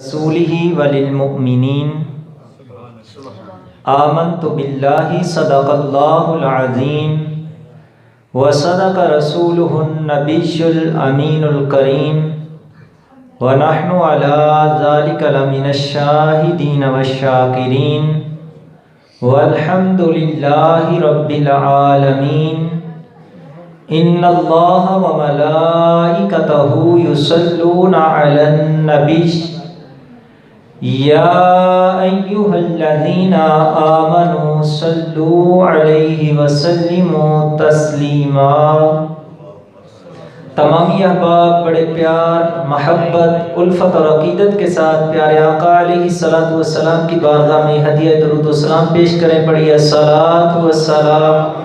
رسوله وللمؤمنين آمنت بالله صدق الله العظيم وصدق رسوله النبي الأمين الكريم ونحن على ذلك لمن الشاهدين والشاكرين والحمد لله رب العالمين إن الله وملائكته يصلون على النبي يا أيها الذين آمنوا صلوا عليه وسلموا تسلیما۔ تمامی احباب بڑے پیار، محبت، الفت اور عقیدت کے ساتھ پیارے آقا علیہ الصلوۃ والسلام کی بارگاہ میں ہدیہ درود و سلام پیش کریں۔ پڑھیے الصلاۃ والسلام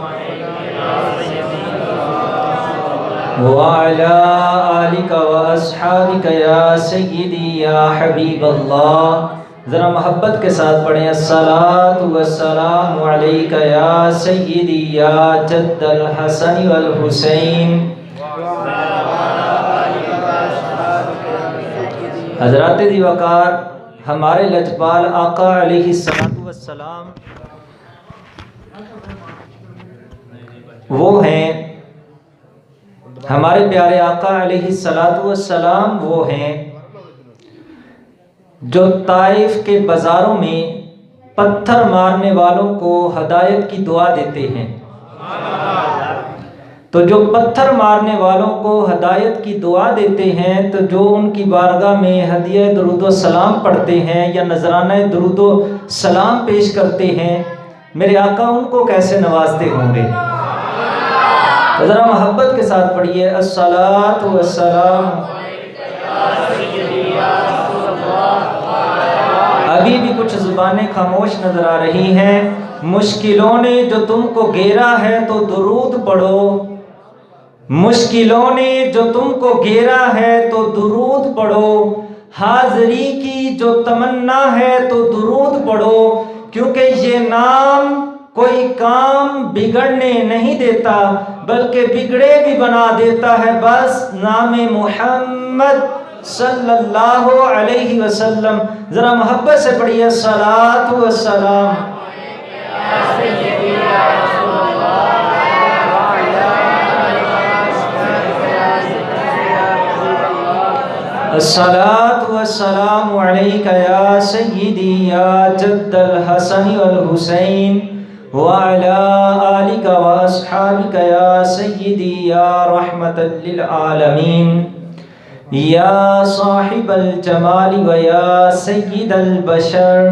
وعلی آلک واصحابک یا سیدی یا حبیب اللہ۔ ذرا محبت کے ساتھ پڑھیں الصلاۃ والسلام علیک یا سیدی یا جد الحسن والحسین۔ حضرات ذی وقار، ہمارے لجپال آقا علیہ الصلوۃ والسلام وہ ہیں، ہمارے پیارے آقا علیہ الصلوۃ والسلام وہ ہیں جو طائف کے بازاروں میں پتھر مارنے والوں کو ہدایت کی دعا دیتے ہیں۔ تو جو پتھر مارنے والوں کو ہدایت کی دعا دیتے ہیں، تو جو ان کی بارگاہ میں ہدیہ درود و سلام پڑھتے ہیں یا نذرانہ درود و سلام پیش کرتے ہیں، میرے آقا ان کو کیسے نوازتے ہوں گے؟ ذرا محبت کے ساتھ پڑھیے الصلاۃ والسلام۔ ابھی بھی کچھ زبانیں خاموش نظر آ رہی ہیں۔ مشکلوں نے جو تم کو گھیرا ہے تو درود پڑھو، مشکلوں نے جو تم کو گھیرا ہے تو درود پڑھو، حاضری کی جو تمنا ہے تو درود پڑھو، کیونکہ یہ نام کوئی کام بگڑنے نہیں دیتا بلکہ بگڑے بھی بنا دیتا ہے۔ بس نام محمد صلی اللہ علیہ وسلم۔ ذرا محبت سے پڑھیے الصلاۃ والسلام۔ الصلاۃ والسلام علیک یا سیدی یا جد الحسن والحسین وعلی آلک واصحابک یا سیدی یا رحمت للعالمین یا صاحب الجمال ویا سید البشر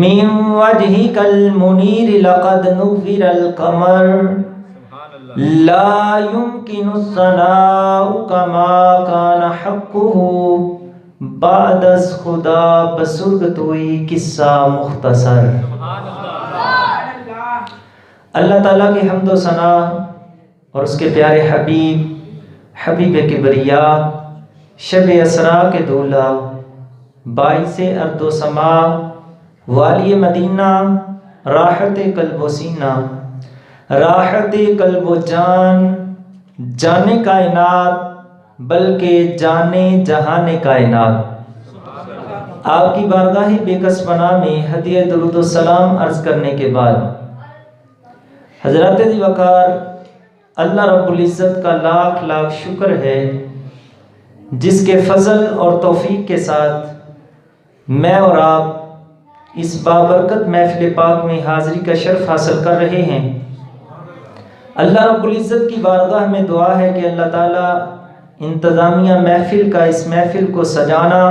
من وجہک المنیر لقد نور القمر لا يمكن الثناء كما كان حقه بعد از خدا بزرگ توئی قصہ مختصر۔ اللہ تعالیٰ کی حمد و ثنا اور اس کے پیارے حبیب کبریا، شب اسرا کے دولہ، باعث ارض و سما، والی مدینہ، راحت قلب و سینہ، راحت قلب و جان، جانے کائنات بلکہ جانے جہان کائنات، آپ کی بارگاہ بے کس پناہ میں ہدیہ درود و سلام عرض کرنے کے بعد، حضرات ذی وقار، اللہ رب العزت کا لاکھ لاکھ شکر ہے جس کے فضل اور توفیق کے ساتھ میں اور آپ اس بابرکت محفل پاک میں حاضری کا شرف حاصل کر رہے ہیں۔ اللہ رب العزت کی بارگاہ میں دعا ہے کہ اللہ تعالیٰ انتظامیہ محفل کا اس محفل کو سجانا،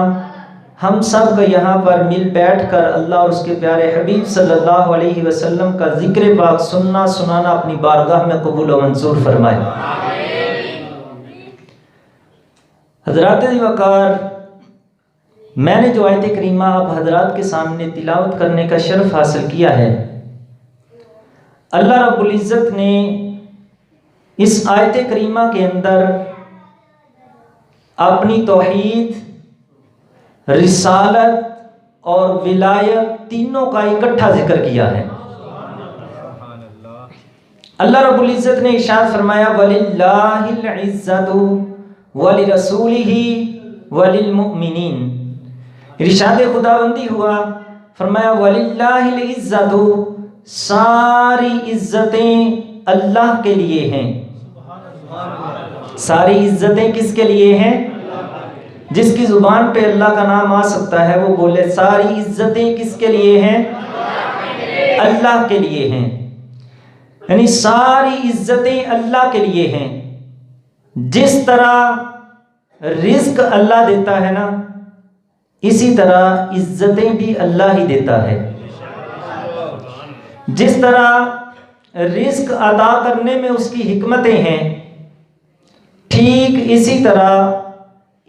ہم سب کا یہاں پر مل بیٹھ کر اللہ اور اس کے پیارے حبیب صلی اللہ علیہ وسلم کا ذکر پاک سننا سنانا اپنی بارگاہ میں قبول و منظور فرمائے۔ حضرات ذی وقار، میں نے جو آیت کریمہ آپ حضرات کے سامنے تلاوت کرنے کا شرف حاصل کیا ہے، اللہ رب العزت نے اس آیت کریمہ کے اندر اپنی توحید، رسالت اور ولایت تینوں کا اکٹھا ذکر کیا ہے۔ اللہ رب العزت نے ارشاد فرمایا وَلِلَّهِ الْعِزَّةُ وَلِرَسُولِهِ وَلِلْمُؤْمِنِينَ، ارشاد خداوندی ہوا، فرمایا وَلِلَّهِ الْعِزَّةُ، ساری عزتیں اللہ کے لیے ہیں۔ ساری عزتیں کس کے لیے ہیں؟ جس کی زبان پہ اللہ کا نام آ سکتا ہے وہ بولے ساری عزتیں کس کے لیے ہیں؟ اللہ کے لیے ہیں۔ یعنی ساری عزتیں اللہ کے لیے ہیں۔ جس طرح رزق اللہ دیتا ہے نا، اسی طرح عزتیں بھی اللہ ہی دیتا ہے۔ جس طرح رزق عطا کرنے میں اس کی حکمتیں ہیں، ٹھیک اسی طرح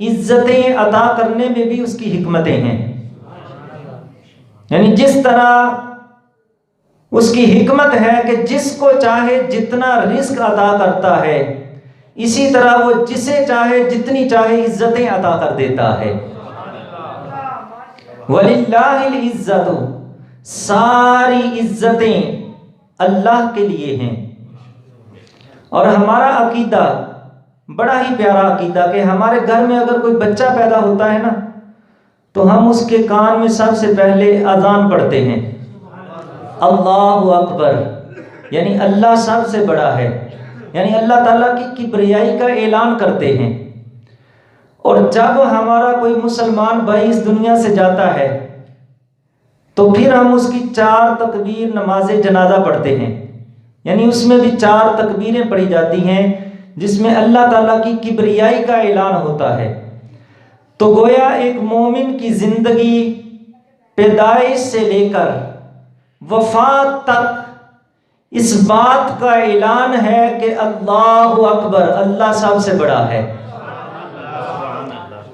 عزتیں عطا کرنے میں بھی اس کی حکمتیں ہیں۔ یعنی جس طرح اس کی حکمت ہے کہ جس کو چاہے جتنا رزق عطا کرتا ہے، اسی طرح وہ جسے چاہے جتنی چاہے عزتیں عطا کر دیتا ہے۔ وَلِلَّهِ الْعِزَّةُ، ساری عزتیں اللہ کے لیے ہیں۔ اور ہمارا عقیدہ بڑا ہی پیارا عقیدہ کہ ہمارے گھر میں اگر کوئی بچہ پیدا ہوتا ہے نا تو ہم اس کے کان میں سب سے پہلے اذان پڑھتے ہیں، اللہ اکبر، یعنی اللہ سب سے بڑا ہے، یعنی اللہ تعالیٰ کی کبریائی کا اعلان کرتے ہیں۔ اور جب ہمارا کوئی مسلمان بھائی اس دنیا سے جاتا ہے تو پھر ہم اس کی 4 تکبیر نماز جنازہ پڑھتے ہیں، یعنی اس میں بھی 4 تکبیریں پڑھی جاتی ہیں جس میں اللہ تعالیٰ کی کبریائی کا اعلان ہوتا ہے۔ تو گویا ایک مومن کی زندگی پیدائش سے لے کر وفات تک اس بات کا اعلان ہے کہ اللہ اکبر، اللہ سب سے بڑا ہے،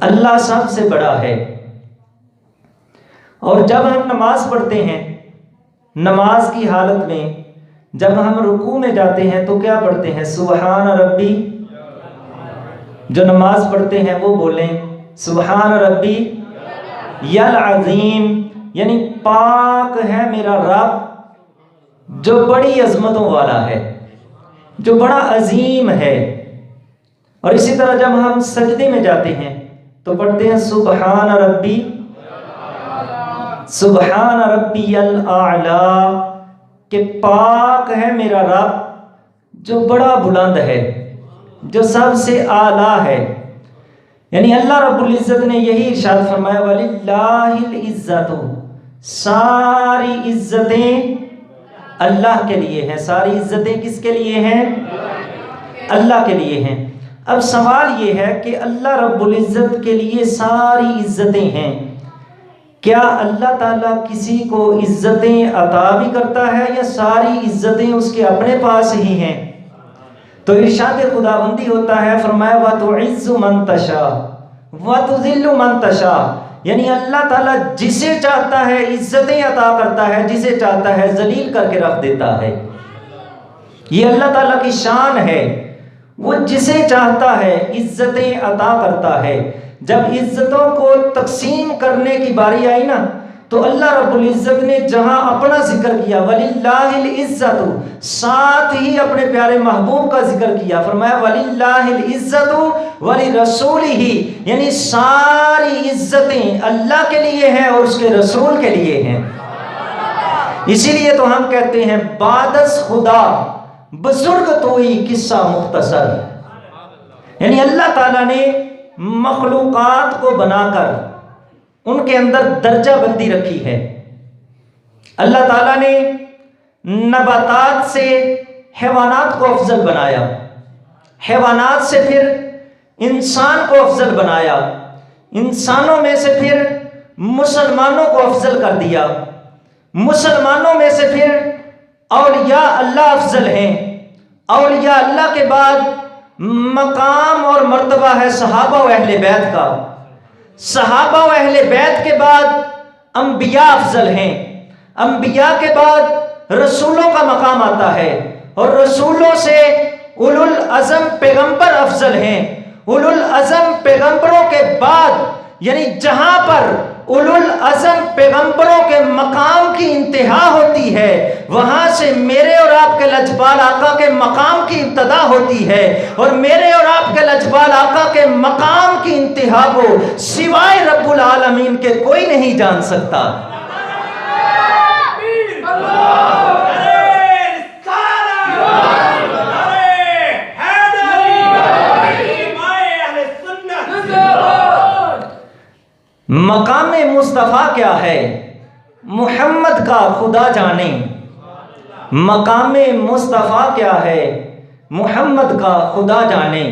اللہ سب سے بڑا ہے۔ اور جب ہم نماز پڑھتے ہیں، نماز کی حالت میں جب ہم رکوع میں جاتے ہیں تو کیا پڑھتے ہیں؟ سبحان ربی۔ جو نماز پڑھتے ہیں وہ بولیں سبحان ربی العظیم، یعنی پاک ہے میرا رب جو بڑی عظمتوں والا ہے، جو بڑا عظیم ہے۔ اور اسی طرح جب ہم سجدے میں جاتے ہیں تو پڑھتے ہیں سبحان ربی، سبحان ربی الاعلی، کہ پاک ہے میرا رب جو بڑا بلند ہے، جو سب سے اعلیٰ ہے۔ یعنی اللہ رب العزت نے یہی ارشاد فرمایا وَلِلَّهِ الْعِزَّةُ، ساری عزتیں اللہ کے لیے ہیں۔ ساری عزتیں کس کے لیے ہیں؟ اللہ کے لیے ہیں۔ اب سوال یہ ہے کہ اللہ رب العزت کے لیے ساری عزتیں ہیں، کیا اللہ تعالیٰ کسی کو عزتیں عطا بھی کرتا ہے یا ساری عزتیں اس کے اپنے پاس ہی ہیں؟ تو ارشاد خداوندی ہوتا ہے، فرمایا وَتُعِزُّ مَن تَشَاءُ وَتُذِلُّ مَن تَشَاءُ، یعنی اللہ تعالیٰ جسے چاہتا ہے عزتیں عطا کرتا ہے، جسے چاہتا ہے ذلیل کر کے رکھ دیتا ہے۔ یہ اللہ تعالیٰ کی شان ہے، وہ جسے چاہتا ہے عزتیں عطا کرتا ہے۔ جب عزتوں کو تقسیم کرنے کی باری آئی نا تو اللہ رب العزت نے جہاں اپنا ذکر کیا وَلِلَّهِ الْعِزَّةُ، ساتھ ہی اپنے پیارے محبوب کا ذکر کیا، فرمایا وَلِلَّهِ الْعِزَّةُ وَلِرَسُولِهِ، یعنی ساری عزتیں اللہ کے لیے ہیں اور اس کے رسول کے لیے ہیں۔ اسی لیے تو ہم کہتے ہیں بعدس خدا بزرگ توئی قصہ مختصر، یعنی اللہ تعالیٰ نے مخلوقات کو بنا کر ان کے اندر درجہ بندی رکھی ہے۔ اللہ تعالیٰ نے نباتات سے حیوانات کو افضل بنایا، حیوانات سے پھر انسان کو افضل بنایا، انسانوں میں سے پھر مسلمانوں کو افضل کر دیا، مسلمانوں میں سے پھر اولیاء اللہ افضل ہیں، اولیاء اللہ کے بعد مقام اور مرتبہ ہے صحابہ و اہل بیت کا، صحابہ و اہل بیت کے بعد انبیاء افضل ہیں، انبیاء کے بعد رسولوں کا مقام آتا ہے، اور رسولوں سے اولو العزم پیغمبر افضل ہیں۔ اولو العزم پیغمبروں کے بعد یعنی جہاں پر اولو العزم پیغمبروں کے مقام کی انتہا ہوتی ہے وہاں سے میرے اور آپ کے لجپال آقا کے مقام کی ابتدا ہوتی ہے، اور میرے اور آپ کے لجپال آقا کے مقام کی انتہا کو سوائے رب العالمین کہ کوئی نہیں جان سکتا۔ مقام مصطفیٰ کیا ہے محمد کا خدا جانے، مقام مصطفیٰ کیا ہے محمد کا خدا جانے،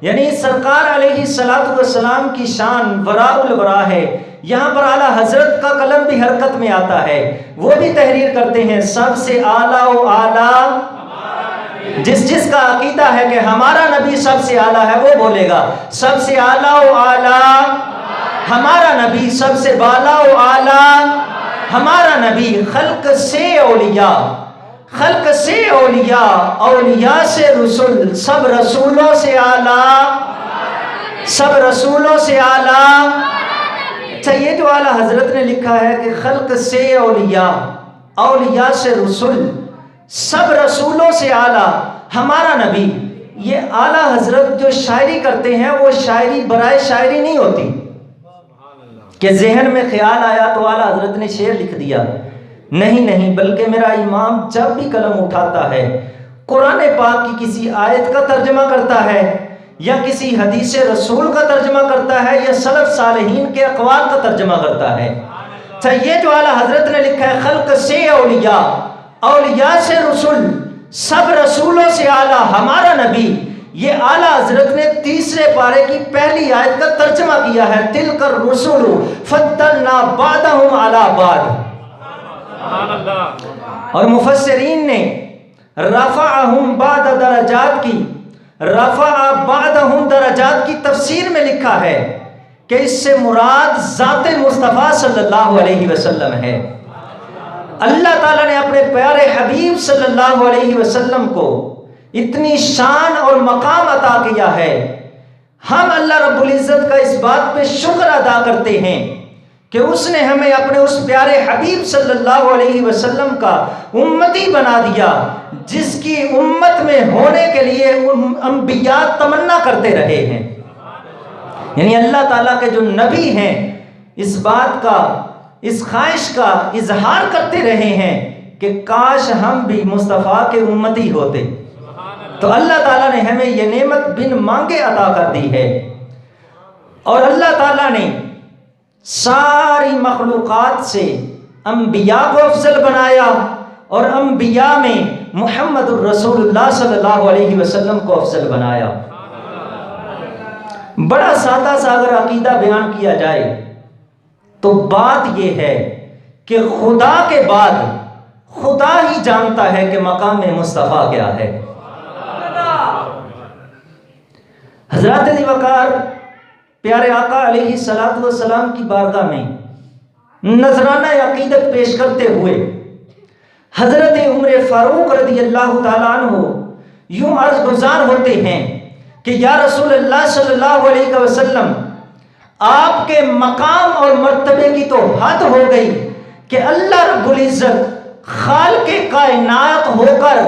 یعنی سرکار علیہ السلام کی شان وراء الورا ہے۔ یہاں پر اعلیٰ حضرت کا قلم بھی حرکت میں آتا ہے، وہ بھی تحریر کرتے ہیں سب سے اعلیٰ و اعلیٰ، جس کا عقیدہ ہے کہ ہمارا نبی سب سے اعلیٰ ہے وہ بولے گا سب سے اعلیٰ و اعلیٰ، ہمارا نبی سب سے بالا و اعلیٰ، ہمارا نبی خلق سے اولیاء، خلق سے اولیاء، اولیاء سے رسول، سب رسولوں سے اعلیٰ، سب رسولوں سے اعلیٰ۔ اچھا، یہ جو اعلیٰ حضرت نے لکھا ہے کہ خلق سے اولیاء، اولیاء سے رسول، سب رسولوں سے اعلیٰ ہمارا نبی، یہ اعلیٰ حضرت جو شاعری کرتے ہیں وہ شاعری برائے شاعری نہیں ہوتی کہ ذہن میں خیال آیا تو اعلیٰ حضرت نے شعر لکھ دیا، نہیں، بلکہ میرا امام جب بھی قلم اٹھاتا ہے قرآن پاک کی کسی آیت کا ترجمہ کرتا ہے یا کسی حدیث رسول کا ترجمہ کرتا ہے یا سلف صالحین کے اقوال کا ترجمہ کرتا ہے۔ اچھا، یہ جو اعلیٰ حضرت نے لکھا ہے خلق سے اولیاء، اولیاء سے رسول، سب رسولوں سے اعلیٰ ہمارا نبی، یہ اعلیٰ حضرت نے تیسرے پارے کی پہلی آیت کا ترجمہ کیا ہے، تلک الرسل فضلنا بعضهم علی بعض، اور مفسرین نے رفعہم بعد درجات کی، رفع بعضهم درجات کی تفسیر میں لکھا ہے کہ اس سے مراد ذات مصطفیٰ صلی اللہ علیہ وسلم ہے۔ اللہ تعالیٰ نے اپنے پیارے حبیب صلی اللہ علیہ وسلم کو اتنی شان اور مقام عطا کیا ہے، ہم اللہ رب العزت کا اس بات پہ شکر ادا کرتے ہیں کہ اس نے ہمیں اپنے اس پیارے حبیب صلی اللہ علیہ وسلم کا امتی بنا دیا، جس کی امت میں ہونے کے لیے انبیاء تمنا کرتے رہے ہیں، یعنی اللہ تعالیٰ کے جو نبی ہیں اس بات کا، اس خواہش کا اظہار کرتے رہے ہیں کہ کاش ہم بھی مصطفیٰ کے امتی ہوتے۔ تو اللہ تعالیٰ نے ہمیں یہ نعمت بن مانگے عطا کر دی ہے، اور اللہ تعالیٰ نے ساری مخلوقات سے انبیاء کو افضل بنایا، اور انبیاء میں محمد الرسول اللہ صلی اللہ علیہ وسلم کو افضل بنایا۔ بڑا سادہ سا اگر عقیدہ بیان کیا جائے تو بات یہ ہے کہ خدا کے بعد خدا ہی جانتا ہے کہ مقام مصطفیٰ کیا ہے۔ حضرات ذی وقار پیارے آقا علیہ السلام کی بارگاہ میں نذرانہ عقیدت پیش کرتے ہوئے حضرت عمر فاروق رضی اللہ تعالیٰ عنہ یوں عرض گزار ہوتے ہیں کہ یا رسول اللہ صلی اللہ علیہ وسلم، آپ کے مقام اور مرتبے کی تو حد ہو گئی کہ اللہ رب العزت خالق کائنات ہو کر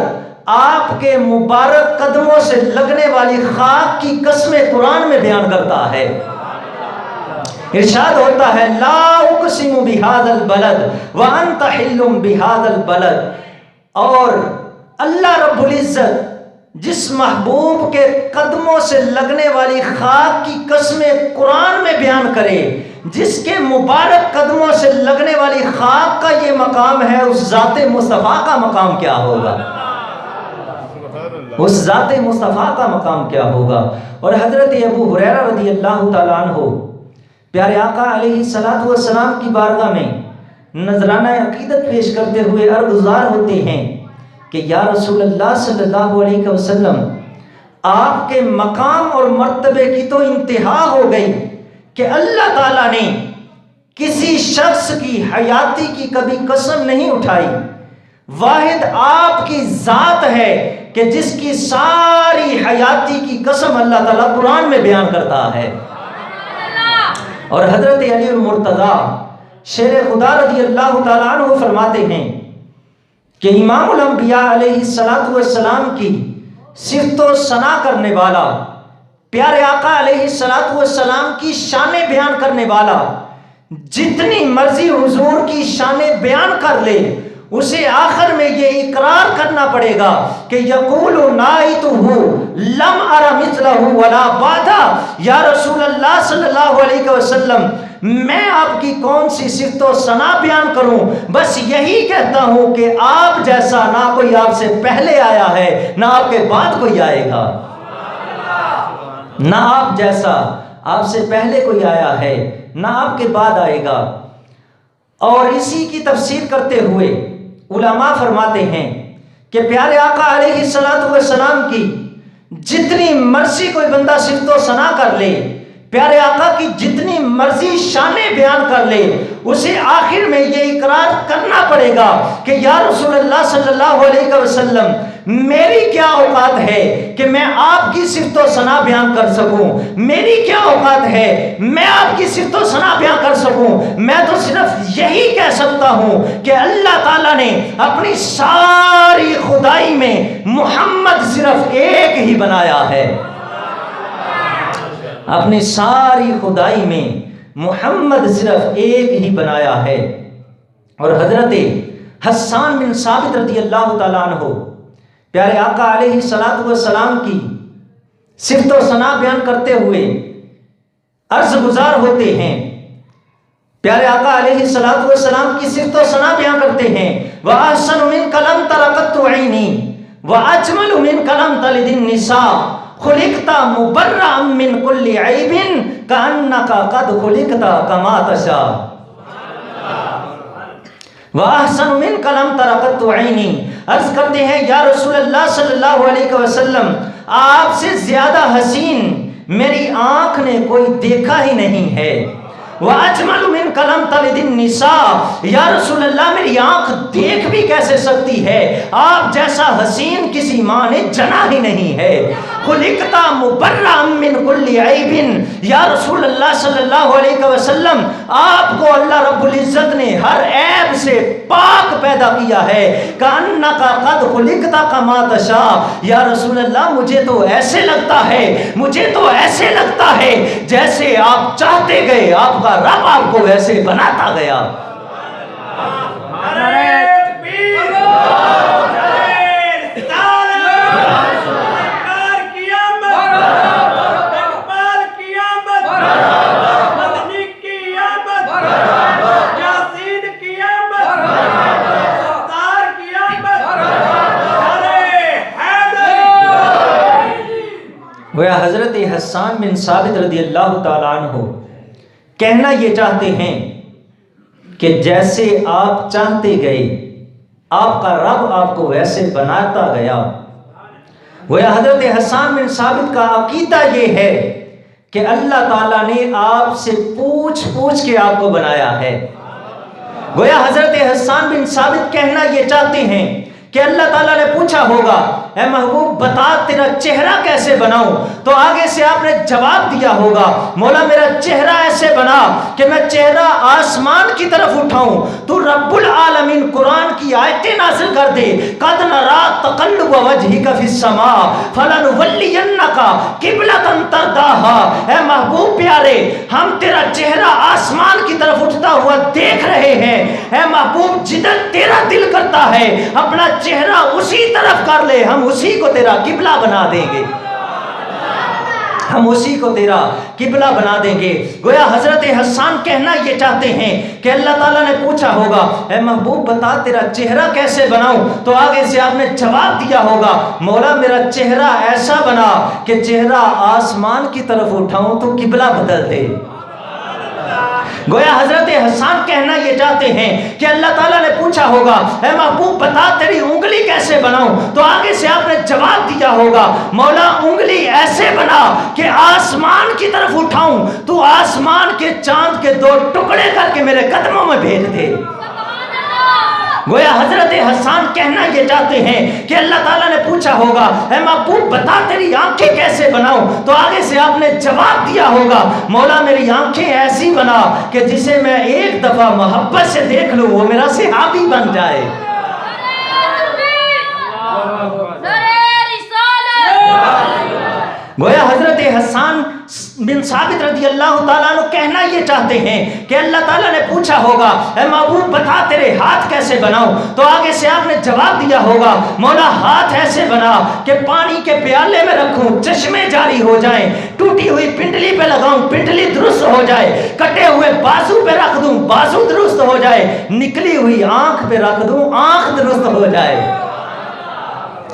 آپ کے مبارک قدموں سے لگنے والی خاک کی قسمیں قرآن میں بیان کرتا ہے۔ ارشاد ہوتا ہے لا اقسم بہذا البلد وانت حل بہذا البلد، اور اللہ رب العزت جس محبوب کے قدموں سے لگنے والی خاک کی قسمیں قرآن میں بیان کرے، جس کے مبارک قدموں سے لگنے والی خاک کا یہ مقام ہے، اس ذات مصطفیٰ کا مقام کیا ہوگا، اس ذات مصطفیٰ کا مقام کیا ہوگا۔ اور حضرت ابو ہریرہ رضی اللہ تعالیٰ عنہ پیارے آقا علیہ السلام کی بارگاہ میں نذرانہ عقیدت پیش کرتے ہوئے عرضگزار ہوتے ہیں کہ یا رسول اللہ صلی اللہ علیہ وسلم، آپ کے مقام اور مرتبے کی تو انتہا ہو گئی کہ اللہ تعالیٰ نے کسی شخص کی حیاتی کی کبھی قسم نہیں اٹھائی، واحد آپ کی ذات ہے کہ جس کی ساری حیاتی کی قسم اللہ تعالیٰ قرآن میں بیان کرتا ہے۔ اور حضرت علی المرتضیٰ شیر خدا رضی اللہ تعالیٰ عنہ فرماتے ہیں کہ امام الانبیاء علیہ السلام کی صفت و ثنا کرنے والا، پیارے آقا علیہ السلام کی شان بیان کرنے والا، جتنی مرضی حضور کی شان بیان کر لے، اسے آخر میں یہ اقرار کرنا پڑے گا کہ یقول نائتہ لم ار مثلہ ولا بعدہ، یا رسول اللہ صلی اللہ علیہ وسلم میں آپ کی کون سی صفت و ثنا بیان کروں، بس یہی کہتا ہوں کہ آپ جیسا نہ کوئی آپ سے پہلے آیا ہے نہ آپ کے بعد کوئی آئے گا، نہ آپ جیسا آپ سے پہلے کوئی آیا ہے نہ آپ کے بعد آئے گا۔ اور اسی کی تفسیر کرتے ہوئے علماء فرماتے ہیں کہ پیارے آقا علیہ السلام کی جتنی مرضی کوئی بندہ صفت و ثنا کر لے، پیارے آقا کی جتنی مرضی شانیں بیان کر لے، اسے آخر میں یہ اقرار کرنا پڑے گا کہ یا رسول اللہ صلی اللہ علیہ وسلم میری کیا اوقات ہے کہ میں آپ کی صفت و ثنا بیان کر سکوں، میری کیا اوقات ہے میں آپ کی صفت و ثنا بیان کر سکوں، میں تو صرف یہی کہہ سکتا ہوں کہ اللہ تعالیٰ نے اپنی ساری خدائی میں محمد صرف ایک ہی بنایا ہے، اپنی ساری خدائی میں محمد صرف ایک ہی بنایا ہے۔ اور حضرت حسان بن ثابت رضی اللہ تعالیٰ عنہ پیارے آقا علیہ السلام کی صفت و ثنا بیان کرتے ہوئے عرض گزار ہوتے ہیں، پیارے آقا علیہ السلام کی صفت و ثنا بیان کرتے ہیں، وَأَحْسَنُ مِنْكَ لَمْ تَرَ قَطُّ عَيْنِي وَأَجْمَلُ مِنْكَ لَمْ تَلِدِ النِّسَاءُ خلقت مبرأ من كل عیب کأنک قد خلقت کما تشاء وَأَحْسَنُ مِنْكَ لَمْ تَرَ قَطُّ عَيْنِي۔ عرض کرتے ہیں یا رسول اللہ صلی اللہ علیہ وسلم آپ سے زیادہ حسین میری آنکھ نے کوئی دیکھا ہی نہیں ہے۔ وَأَجْمَلُ مِنْكَ لَمْ تَلِدِ النِّسَاءُ، یا رسول اللہ میری آنکھ دیکھ بھی کیسے سکتی ہے، آپ جیسا حسین کسی ماں نے جنا ہی نہیں ہے۔ خلقت مبرأ من كل عیب، یا رسول اللہ صلی اللہ علیہ وسلم آپ کو اللہ رب العزت نے ہر عیب سے پاک پیدا کیا ہے۔ کأنک قد خلقت کما تشاء، یا رسول اللہ مجھے تو ایسے لگتا ہے، مجھے تو ایسے لگتا ہے جیسے آپ چاہتے گئے آپ کا رب آپ کو ویسے بناتا گیا۔ حضرت حسان بن ثابت رضی اللہ تعالیٰ عنہ کہنا یہ چاہتے ہیں کہ جیسے آپ چاہتے گئے آپ کا رب آپ کو ویسے بناتا گیا۔ گویا حضرت حسان بن ثابت کا عقیدہ یہ ہے کہ اللہ تعالیٰ نے آپ سے پوچھ پوچھ کے آپ کو بنایا ہے۔ گویا حضرت حسان بن ثابت کہنا یہ چاہتے ہیں کہ اللہ تعالیٰ نے پوچھا ہوگا اے محبوب بتا تیرا چہرہ کیسے بناؤں، تو آگے سے آپ نے جواب دیا ہوگا مولا میرا چہرہ ایسے بنا کہ میں چہرہ آسمان کی طرف اٹھاؤں، تو رب العالمین قرآن کی آیتیں نازل کر دے، قد نرا تقلب وجہک فی السماء فلنولینک قبلۃ ترضاها۔ اے محبوب پیارے ہم تیرا چہرہ آسمان کی طرف اٹھتا ہوا دیکھ رہے ہیں، اے محبوب جدھر تیرا دل کرتا ہے اپنا چہرہ اسی طرف کر لے، ہم اسی کو تیرا قبلہ بنا دیں گے، ہم اسی کو تیرا قبلہ بنا دیں گے۔ گویا حضرت حسان کہنا یہ چاہتے ہیں کہ اللہ تعالیٰ نے پوچھا ہوگا اے محبوب بتا تیرا چہرہ کیسے بناؤں، تو آگے سے آپ نے جواب دیا ہوگا مولا میرا چہرہ ایسا بنا کہ چہرہ آسمان کی طرف اٹھاؤں تو قبلہ بدل دے۔ گویا حضرت حسان کہنا یہ چاہتے ہیں کہ اللہ تعالیٰ نے پوچھا ہوگا اے محبوب بتا تیری انگلی کیسے بناؤں، تو آگے سے آپ نے جواب دیا ہوگا مولا انگلی ایسے بنا کہ آسمان کی طرف اٹھاؤں تو آسمان کے چاند کے 2 ٹکڑے کر کے میرے قدموں میں بھیج دے۔ گویا حضرت حسان کہنا یہ چاہتے ہیں کہ اللہ تعالیٰ نے پوچھا ہوگا اے محبوب بتا تیری آنکھیں کیسے بناؤں، تو آگے سے آپ نے جواب دیا ہوگا مولا میری آنکھیں ایسی بنا کہ جسے میں ایک دفعہ محبت سے دیکھ لوں وہ میرا صحابی بن جائے۔ گویا حضرت حسان بن ثابت رضی اللہ تعالیٰ عنہ کہنا یہ چاہتے ہیں کہ اللہ تعالیٰ نے پوچھا ہوگا اے محبوب بتا تیرے ہاتھ کیسے بناؤں، تو آگے سے آپ نے جواب دیا ہوگا مولا ہاتھ ایسے بنا کہ پانی کے پیالے میں رکھوں چشمے جاری ہو جائیں، ٹوٹی ہوئی پنڈلی پہ لگاؤں پنڈلی درست ہو جائے، کٹے ہوئے بازو پہ رکھ دوں بازو درست ہو جائے، نکلی ہوئی آنکھ پہ رکھ دوں آنکھ درست ہو جائے۔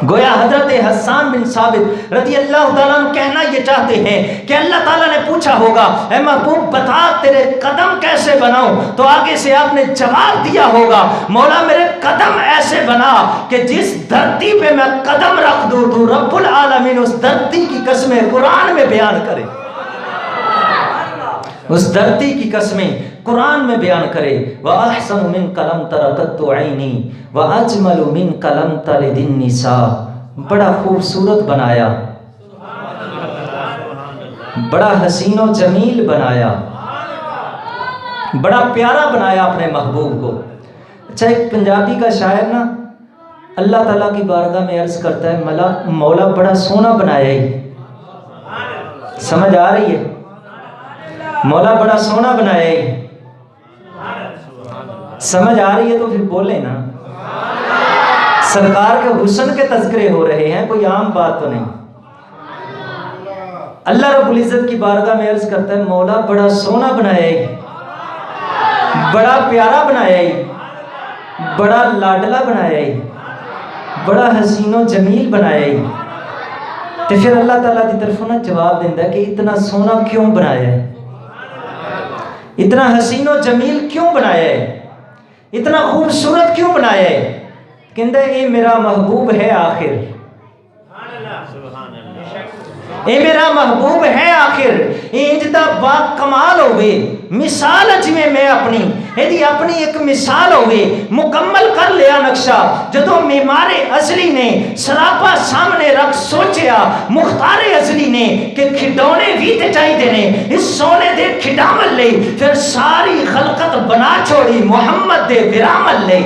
گویا حضرت حسان بن ثابت رضی اللہ تعالیٰ عنہ کہنا یہ چاہتے ہیں کہ اللہ تعالیٰ نے پوچھا ہوگا اے محبوب بتا تیرے قدم کیسے بناؤں، تو آگے سے آپ نے جواب دیا ہوگا مولا میرے قدم ایسے بنا کہ جس دھرتی پہ میں قدم رکھ دوں تو رب العالمین اس دھرتی کی قسمیں قرآن میں بیان کرے، اس دھرتی کی قسمیں قرآن میں بیان کرے۔ وَأَحْسَنُ مِنْكَ لَمْ تَرَ قَطُّ عَيْنِي وَأَجْمَلُ مِنْكَ لَمْ تَلِدِ النِّسَاء، بڑا خوبصورت بنایا، بڑا حسین و جمیل بنایا، بڑا پیارا بنایا اپنے محبوب کو۔ اچھا ایک پنجابی کا شاعر نا اللہ تعالیٰ کی بارگاہ میں عرض کرتا ہے مولا بڑا سونا بنایا ہی، سمجھ آ رہی ہے؟ مولا بڑا سونا بنایا ہی، سمجھ آ رہی ہے تو پھر بولے نا، سرکار کے حسن کے تذکرے ہو رہے ہیں، کوئی عام بات تو نہیں۔ اللہ رب العزت کی بارگاہ میں عرض کرتا ہے مولا بڑا سونا بنایا ہی، بڑا پیارا بنایا ہی، بڑا لاڈلا بنایا ہی، بڑا حسین و جمیل بنایا ہی۔ تو پھر اللہ تعالیٰ کی طرف نہ جواب دیندہ ہے کہ اتنا سونا کیوں بنایا ہے، اتنا حسین و جمیل کیوں بنایا ہے، اتنا خوبصورت کیوں بنایا ہے؟ کہندہ اے میرا محبوب ہے آخر، اے میرا محبوب ہے آخر، انجدہ با کمال ہوئے مثال اجمے میں اپنی ایدی اپنی ایک مثال ہوئے مکمل کر لیا نقشہ، جدو معمار ازلی نے سراپا سامنے رکھ سوچیا مختار ازلی نے کہ کھڈونے بھی تے چاہی دینے اس سونے دے کھڈامل لے، پھر ساری خلقت بنا چھوڑی محمد دے برامل لے۔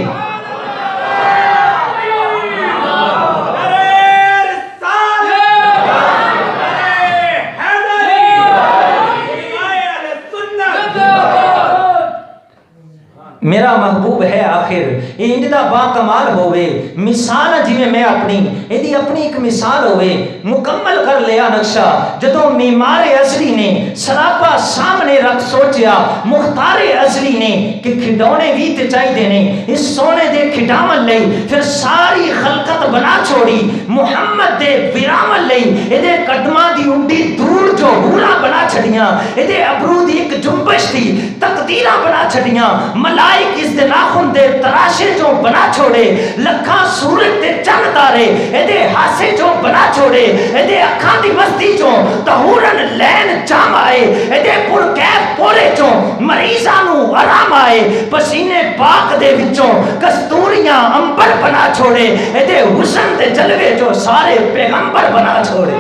میرا محبوب ہے آخر انجدہ با کمال ہوئے مثال جی میں اپنی ایدی اپنی ایک مثال ہوئے مکمل کر لیا نقشہ، جدو معمار ازلی نے سراپا سامنے رکھ سوچیا مختار ازلی نے کہ کھڈونے بھی تے چاہی دینے اس سونے دے کھڈامل لئی، پھر ساری خلقت بنا چھوڑی محمد دے برامل لئی، ایدے قدمہ دی اڈی دور جو ہورا بنا چھڑیاں، ایدے ابرو دی ایک جنبش تھی تقدیرہ بنا چھڑیاں، ملائک اس دے ناخن دے تراشے جو بنا چھوڑے، لکھاں سورت دے چند تارے ایدے ہاسے جو بنا چھوڑے، ایدے اکھاں دی مستی جو تہورن لین جام آئے، ایدے پر کیف پورے جو مریضانو آرام آئے، پسینے پاک دے وچوں کستوریاں امبر بنا چھوڑے، ایدے حسن دے جلوے جو سارے پیغمبر بنا چھوڑے،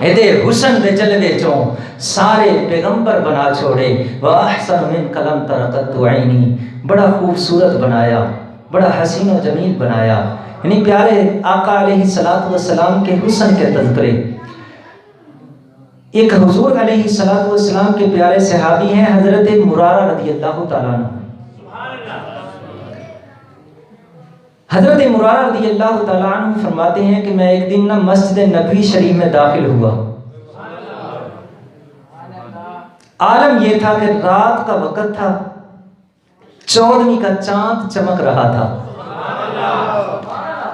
ایدے حسن دے جلوے جو سارے پیغمبر بنا چھوڑے۔ وَأَحْسَنُ مِنْكَ لَمْ تَرَ قَطُّ عَيْنِي، بڑا خوبصورت بنایا، بڑا حسین و جمیل بنایا، یعنی پیارے آقا علیہ السلام کے حسن کے تذکرے۔ ایک حضور علیہ السلام کے پیارے صحابی ہیں حضرت مرارہ رضی اللہ تعالیٰ عنہ۔ حضرت مرارہ رضی اللہ تعالیٰ عنہ فرماتے ہیں کہ میں ایک دن مسجد نبوی شریف میں داخل ہوا، عالم یہ تھا کہ رات کا وقت تھا، 14ویں کا چاند چمک رہا تھا،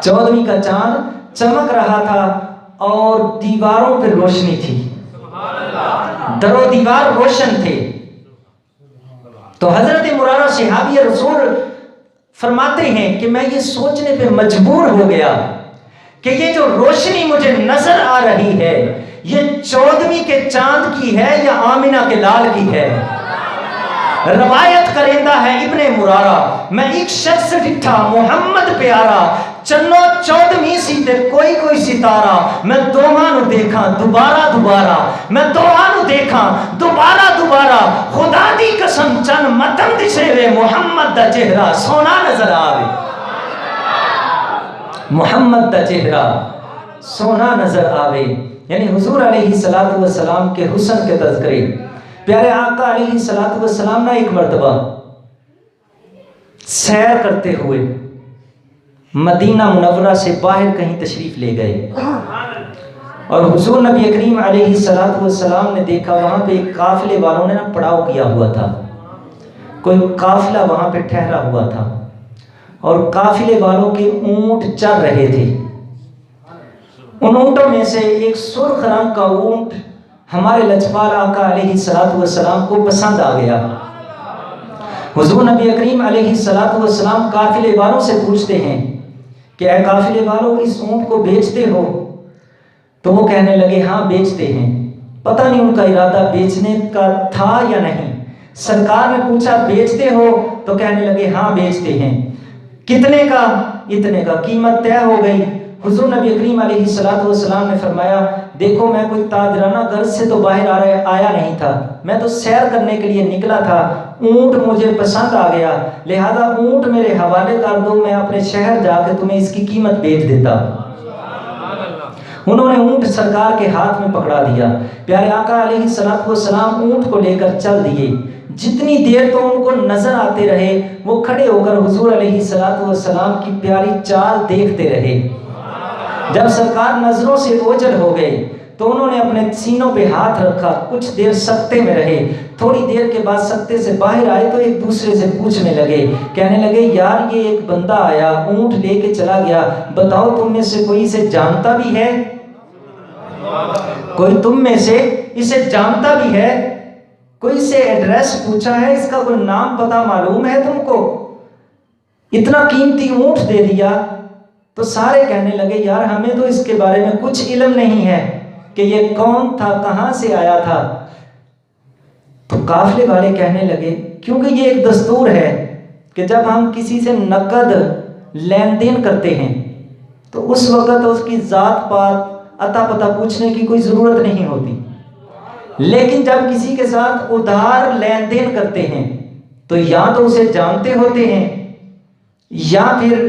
14ویں کا چاند چمک رہا تھا اور دیواروں پہ روشنی تھی، در و دیوار روشن تھے۔ تو حضرت مرارہ صحابی رسول فرماتے ہیں کہ میں یہ سوچنے پہ مجبور ہو گیا کہ یہ جو روشنی مجھے نظر آ رہی ہے یہ 14ویں کے چاند کی ہے یا آمنہ کے لال کی ہے؟ روایت کرندہ ہے ابن مرارہ، میں ایک شخص ڈٹھا محمد پیارا، چنو 14ویں سی تے کوئی ستارہ، میں دوہاں نو دیکھاں دوبارہ، میں دوہاں نو دیکھاں دوبارہ، خدا دی قسم چن متم دسے وے محمد دا چہرہ سونا نظر آوے، محمد دا چہرہ سونا نظر آوے۔ یعنی حضور علیہ السلام کے حسن کے تذکرے۔ پیارے آقا علیہ السلام نے ایک مرتبہ سیر کرتے ہوئے مدینہ منورہ سے باہر کہیں تشریف لے گئے، اور حضور نبی کریم علیہ السلام نے دیکھا وہاں پہ ایک قافلے والوں نے پڑاؤ کیا ہوا تھا، کوئی قافلہ وہاں پہ ٹھہرا ہوا تھا، اور قافلے والوں کے اونٹ چر رہے تھے۔ ان اونٹوں میں سے ایک سرخ رنگ کا اونٹ ہمارے لجپال آقا علیہ السلام کو پسند آ گیا۔ حضور نبی کریم علیہ السلام قافلے والوں سے پوچھتے ہیں کہ اے قافلے والوں، اس اونٹ کو بیچتے ہو؟ تو وہ کہنے لگے ہاں بیچتے ہیں۔ پتہ نہیں ان کا ارادہ بیچنے کا تھا یا نہیں۔ سرکار نے پوچھا بیچتے ہو؟ تو کہنے لگے ہاں بیچتے ہیں۔ کتنے کا؟ اتنے کا۔ قیمت طے ہو گئی۔ حضور نبی کریم علیہ السلام نے فرمایا دیکھو میں کوئی تاجرانہ غرض سے تو باہر آیا نہیں تھا، میں تو سیر کرنے کے لیے نکلا تھا، اونٹ مجھے پسند آ گیا، لہذا اونٹ میرے حوالے کر دو، میں اپنے شہر جا کے تمہیں اس کی قیمت بیچ دیتا۔ انہوں نے اونٹ سرکار کے ہاتھ میں پکڑا دیا۔ پیارے آقا علیہ السلام اونٹ کو لے کر چل دیے۔ جتنی دیر تو ان کو نظر آتے رہے وہ کھڑے ہو کر حضور علیہ السلام کی پیاری چال دیکھتے رہے۔ جب سرکار نظروں سے اوجھل ہو گئے تو انہوں نے اپنے سینوں پہ ہاتھ رکھا، کچھ دیر سکتے میں رہے۔ تھوڑی دیر کے بعد سکتے سے باہر آئے تو ایک دوسرے سے پوچھنے لگے، کہنے لگے یار یہ ایک بندہ آیا اونٹ لے کے چلا گیا، بتاؤ تم میں سے کوئی اسے جانتا بھی ہے؟ کوئی تم میں سے اسے جانتا بھی ہے؟ کوئی سے ایڈریس پوچھا ہے؟ اس کا کوئی نام پتہ معلوم ہے تم کو؟ اتنا قیمتی اونٹ دے دیا۔ تو سارے کہنے لگے یار ہمیں تو اس کے بارے میں کچھ علم نہیں ہے کہ یہ کون تھا، کہاں سے آیا تھا۔ تو قافلے والے کہنے لگے کیونکہ یہ ایک دستور ہے کہ جب ہم کسی سے نقد لین دین کرتے ہیں تو اس وقت اس کی ذات پات عطا پتہ پوچھنے کی کوئی ضرورت نہیں ہوتی، لیکن جب کسی کے ساتھ ادھار لین دین کرتے ہیں تو یا تو اسے جانتے ہوتے ہیں یا پھر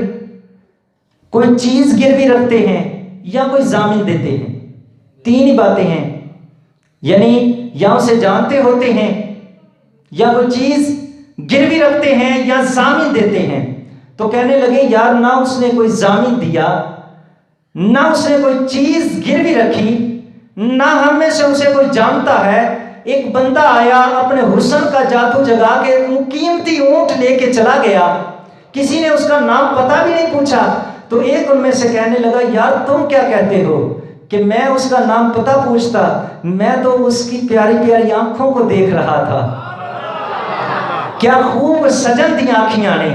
کوئی چیز گروی رکھتے ہیں یا کوئی ضامن دیتے ہیں۔ تین ہی باتیں ہیں، یعنی یا اسے جانتے ہوتے ہیں یا کوئی چیز گروی رکھتے ہیں یا ضامن دیتے ہیں۔ تو کہنے لگے یار نہ اس نے کوئی ضامن دیا، نہ اس نے کوئی چیز گروی رکھی، نہ ہم میں سے اسے کوئی جانتا ہے۔ ایک بندہ آیا اپنے حسن کا جادو جگا کے قیمتی اونٹ لے کے چلا گیا، کسی نے اس کا نام پتہ بھی نہیں پوچھا۔ تو ایک ان میں سے کہنے لگا یار تم کیا کہتے ہو کہ میں اس کا نام پتہ پوچھتا؟ میں تو اس کی پیاری پیاری آنکھوں کو دیکھ رہا تھا، کیا خوب سجن دی آنکھیاں نے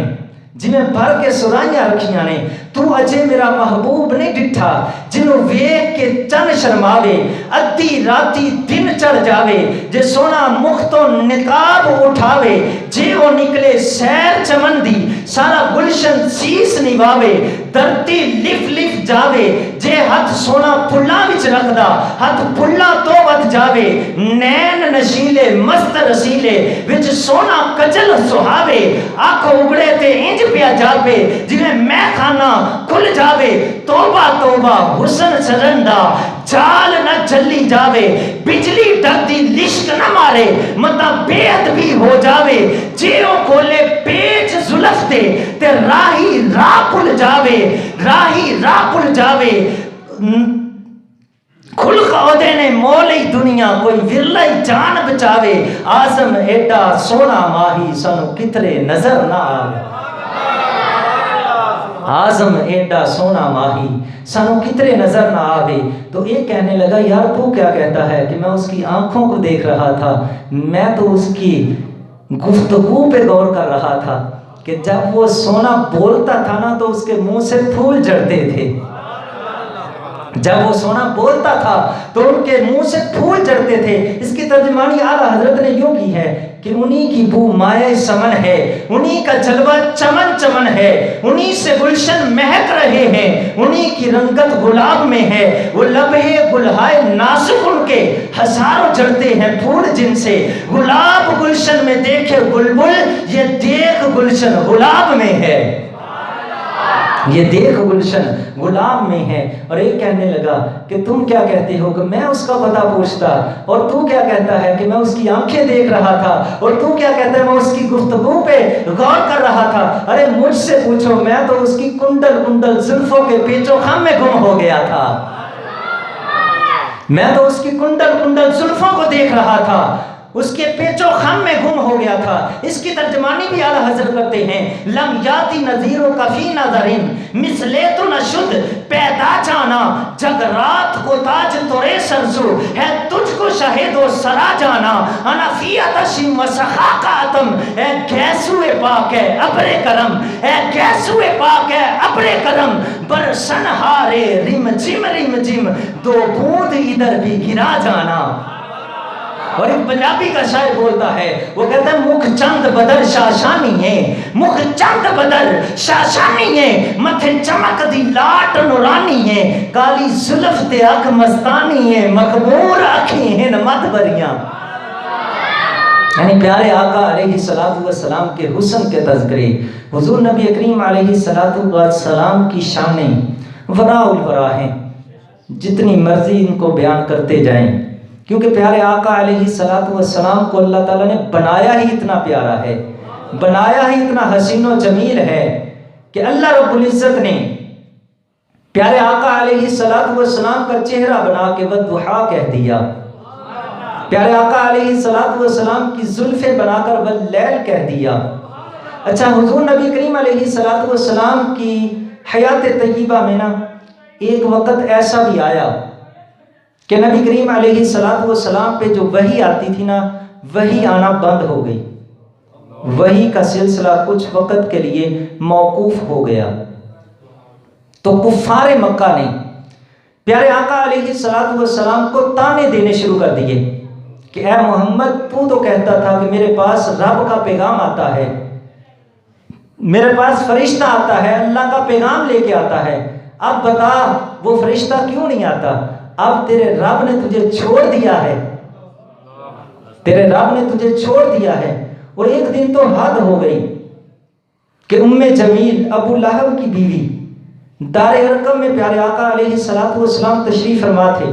جنہیں بھر کے سرائیاں رکھیاں نے۔ تو اجے میرا محبوب نہیں ڈٹھا جنوں ویکھ کے چن شرماوے، ادھی راتی دن چڑھ جاوے، جے سونا مخ تو نقاب اٹھاوے، جے وہ نکلے سیر چمن دی سارا گلشن سیس نواوے، دھرتی لف لف جاوے، جے ہاتھ سونا پھلاں وچ رکھدا ہاتھ پھلاں تو ود جاوے، نین نشیلے مست رسیلے وچ سونا کجل سہاوے، آنکھ اگڑے تے انج پیا جاوے جویں میں خانہ کھل جاوے، توبہ توبہ حسن سرندا جال نہ جلی جاوے، بجلی ڈردی لشک نہ مارے متا بے ادبی ہو جاوے، جیو کھولے پیچ زلف دے تے راہی راہ پل جاوے، راہی راہ پل جاوے، کھل خودے نے مولی دنیا کوئی ورلہ جان بچاوے، آزم ایڈا سونا ماہی سانو کترے نظر نہ آوے، آزم ایڈا سونا ماہی سانو کترے نظر نہ آوے۔ تو ایک کہنے لگا یار تو کیا کہتا ہے کہ میں اس کی آنکھوں کو دیکھ رہا تھا، میں تو اس کی گفتگو پہ غور کر رہا تھا کہ جب وہ سونا بولتا تھا نا تو اس کے منہ سے پھول جھڑتے تھے، جب وہ سونا بولتا تھا تو ان کے منہ سے پھول جھڑتے تھے۔ اس کی ترجمانی اعلیٰ حضرت نے یوں کی ہے کہ انہی کی بو مائع سمن ہے، انہی کا جلوہ چمن چمن ہے، انہی سے گلشن مہک رہے ہیں، انہی کی رنگت گلاب میں ہے، وہ لبے گلہائے نازک ان کے ہزاروں جڑتے ہیں پھول جن سے، گلاب گلشن میں دیکھے بلبل یہ دیکھ گلشن گلاب میں ہے۔ یہ دیکھ گلشن غلام میں ہے. اور ایک کہنے لگا کہ تم کیا کہتے ہو کہ میں اس کا پتہ پوچھتا, اور تو کیا کہتا ہے کہ میں اس کی آنکھیں دیکھ رہا تھا, اور تو کیا کہتا ہے میں اس کی گفتگو پہ غور کر رہا تھا. ارے مجھ سے پوچھو, میں تو اس کی کنڈل کنڈل زلفوں کے پیچ و خم میں گم ہو گیا تھا. میں تو اس کی کنڈل کنڈل زلفوں کو دیکھ رہا تھا, اس کے پیچ و خم میں گم ہو گیا تھا. اس کی ترجمانی بھی اعلیٰ حضرت کرتے ہیں, لم یاتی نظیروں کا فی نظرین مثلے تو نشد پیدا جانا جگ رات کو تاج تورے سرزو ہے تجھ کو شہد و سرا جانا انا فی اتشم و سخاقاتم اے گیسوئے پاک ہے ابر کرم, اے گیسوئے پاک ہے ابر کرم برسن ہارے رم جم دو بوند ادھر بھی گرا جانا. اور ایک پنجابی کا شاعر بولتا ہے, وہ کہتا ہے مکھ چند بدر شاشانی ہے, مکھ چند بدر شاشانی ہے, متھے چمک دی لاٹ نورانی ہے, کالی زلف تے اکھ مستانی ہے, مخمور اکھیں ہیں مت بریاں. یعنی پیارے آقا علیہ السلام کے حسن کے تذکرے, حضور نبی کریم علیہ السلام کی شانیں وراء الورا ہیں, جتنی مرضی ان کو بیان کرتے جائیں, کیونکہ پیارے آقا علیہ السلام کو اللہ تعالیٰ نے بنایا ہی اتنا پیارا ہے, بنایا ہی اتنا حسین و جمیل ہے کہ اللہ رب العزت نے پیارے آقا علیہ السلام کا چہرہ بنا کے والضحیٰ کہہ دیا, پیارے آقا علیہ السلام کی زلفیں بنا کر واللیل کہہ دیا. اچھا, حضور نبی کریم علیہ السلام کی حیات طیبہ میں نا ایک وقت ایسا بھی آیا کہ نبی کریم علیہ السلام پہ جو وحی آتی تھی نا, وحی آنا بند ہو گئی, وحی کا سلسلہ کچھ وقت کے لیے موقوف ہو گیا. تو کفار مکہ نے پیارے آقا علیہ السلام کو تانے دینے شروع کر دیے کہ اے محمد, تو کہتا تھا کہ میرے پاس رب کا پیغام آتا ہے, میرے پاس فرشتہ آتا ہے, اللہ کا پیغام لے کے آتا ہے, اب بتا وہ فرشتہ کیوں نہیں آتا؟ اب تیرے رب نے تجھے چھوڑ دیا ہے, تیرے رب نے تجھے چھوڑ دیا ہے. اور ایک دن تو حد ہو گئی کہ جمیل ابو لہب کی بیوی دار ارقم میں پیارے آقا علیہ السلام تشریف فرما تھے,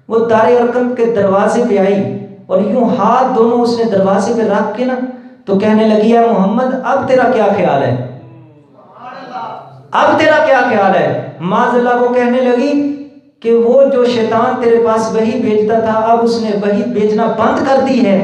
وہ دار ارقم کے دروازے پہ آئی اور یوں ہاتھ دونوں اس نے دروازے پہ رکھ کے نا تو کہنے لگی ہے محمد اب تیرا کیا خیال ہے, اب تیرا کیا خیال ہے؟ معاذ اللہ وہ کہنے لگی کہ وہ جو شیطان تیرے پاس وحی بھیجتا تھا اب اس نے وحی بھیجنا بند کر دی ہے.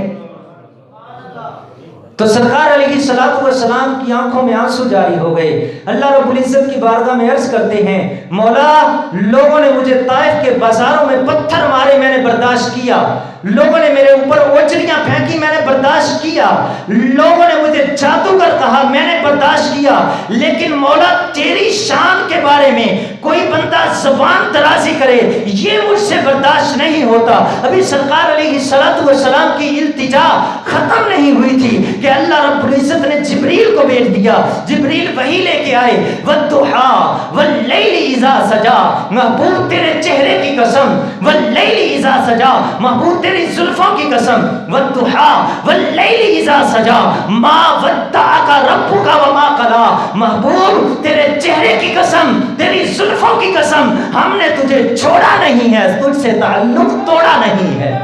تو سرکار علیہ السلام کی آنکھوں میں آنسو جاری ہو گئے. اللہ رب العزت کی بارگاہ میں عرض کرتے ہیں, مولا لوگوں نے مجھے طائف کے بازاروں میں پتھر مارے, میں نے برداشت کیا, لوگوں نے میرے اوپر اوچھلیاں پھینکی, میں نے برداشت کیا, لوگوں نے مجھے جادوگر کہا, میں نے برداشت کیا, لیکن مولا تیری شان کے بارے میں کوئی بندہ زبان درازی کرے یہ مجھ سے برداشت نہیں ہوتا. ابھی سرکار علیہ السلام کی التجا ختم نہیں ہوئی تھی کہ اللہ رب العزت نے جبریل کو بھیج دیا. جبریل وحی لے کے آئے, والضحیٰ واللیل اذا سجا, محبوب تیرے چہرے کی قسم, واللیل اذا سجا, محبوب تیری زلفوں کی قسم, والضحیٰ واللیل اذا سجا, ما ودعک ربک وما قلی, محبوب تیرے چہرے کی قسم, تیری زلفوں کی قسم, ہم نے تجھے چھوڑا نہیں ہے, تجھ سے تعلق توڑا نہیں ہے,